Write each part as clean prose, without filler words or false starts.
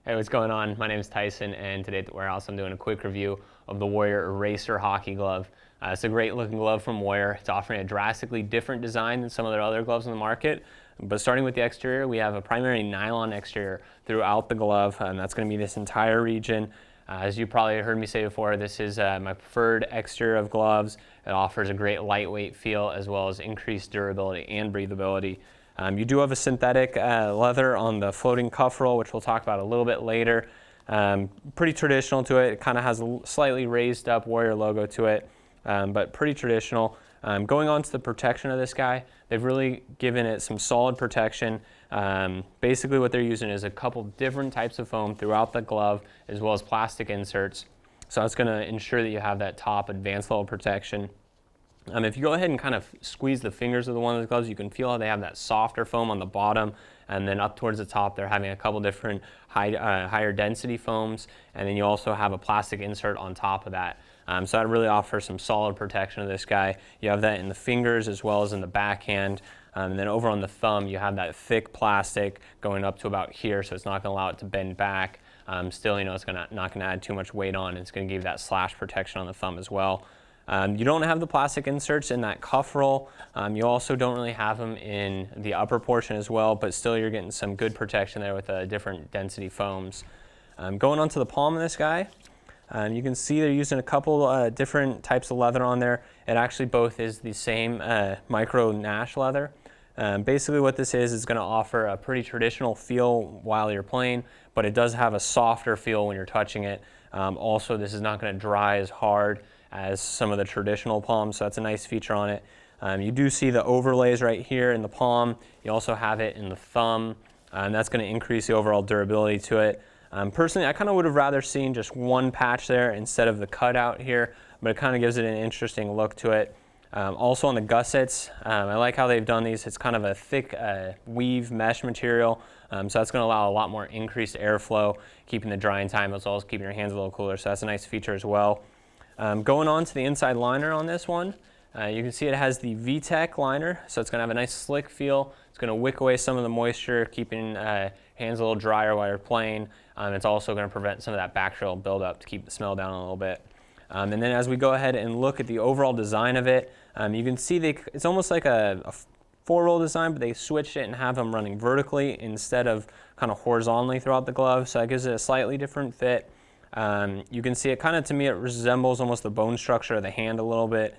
Hey, what's going on? My name is Tyson, and today at the warehouse I'm doing a quick review of the Warrior Eraser Hockey Glove. It's a great looking glove from Warrior. It's offering a drastically different design than some of their other gloves on the market. But starting with the exterior, we have a primary nylon exterior throughout the glove, and that's going to be this entire region. As you probably heard me say before, this is my preferred exterior of gloves. It offers a great lightweight feel as well as increased durability and breathability. You do have a synthetic leather on the floating cuff roll, which we'll talk about a little bit later. Pretty traditional to it. It kind of has a slightly raised up Warrior logo to it, but pretty traditional. Going on to the protection of this guy, they've really given it some solid protection. Basically what they're using is a couple different types of foam throughout the glove as well as plastic inserts. So it's going to ensure that you have that top advanced level protection. If you go ahead and kind of squeeze the fingers of the one of the gloves, you can feel how they have that softer foam on the bottom, and then up towards the top they're having a couple different higher density foams, and then you also have a plastic insert on top of that. So that really offers some solid protection of this guy. You have that in the fingers as well as in the backhand. And then over on the thumb you have that thick plastic going up to about here, so it's not going to allow it to bend back. Still, it's not going to add too much weight on. It's going to give you that slash protection on the thumb as well. You don't have the plastic inserts in that cuff roll. You also don't really have them in the upper portion as well, but still you're getting some good protection there with different density foams. Going on to the palm of this guy, you can see they're using a couple different types of leather on there. It actually both is the same micro Nash leather. Basically what this is going to offer a pretty traditional feel while you're playing, but it does have a softer feel when you're touching it. Also, this is not going to dry as hard as some of the traditional palms, so that's a nice feature on it. You do see the overlays right here in the palm. You also have it in the thumb, and that's going to increase the overall durability to it. Personally, I kind of would have rather seen just one patch there instead of the cutout here, but it kind of gives it an interesting look to it. Also on the gussets, I like how they've done these. It's kind of a thick weave mesh material, so that's going to allow a lot more increased airflow, keeping the drying time as well as keeping your hands a little cooler, so that's a nice feature as well. Going on to the inside liner on this one, you can see it has the VTech liner, so it's going to have a nice slick feel. It's going to wick away some of the moisture, keeping hands a little drier while you're playing. It's also going to prevent some of that bacterial buildup to keep the smell down a little bit. And then as we go ahead and look at the overall design of it, you can see it's almost like a four-roll design, but they switched it and have them running vertically instead of kind of horizontally throughout the glove, so that gives it a slightly different fit. You can see it kind of, to me, it resembles almost the bone structure of the hand a little bit.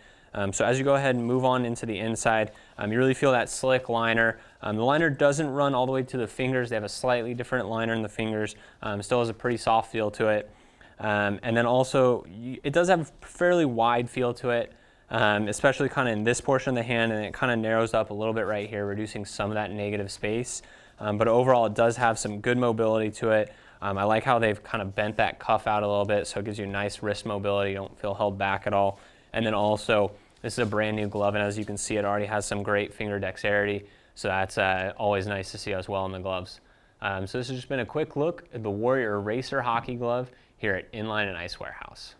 So as you go ahead and move on into the inside, you really feel that slick liner. The liner doesn't run all the way to the fingers. They have a slightly different liner in the fingers. Still has a pretty soft feel to it. And then also, it does have a fairly wide feel to it, especially kind of in this portion of the hand, and it kind of narrows up a little bit right here, reducing some of that negative space. But overall, it does have some good mobility to it. I like how they've kind of bent that cuff out a little bit, so it gives you nice wrist mobility. You don't feel held back at all. And then also, this is a brand new glove, and as you can see, it already has some great finger dexterity, so that's always nice to see as well in the gloves. So this has just been a quick look at the Warrior Eraser Hockey Glove here at Inline and Ice Warehouse.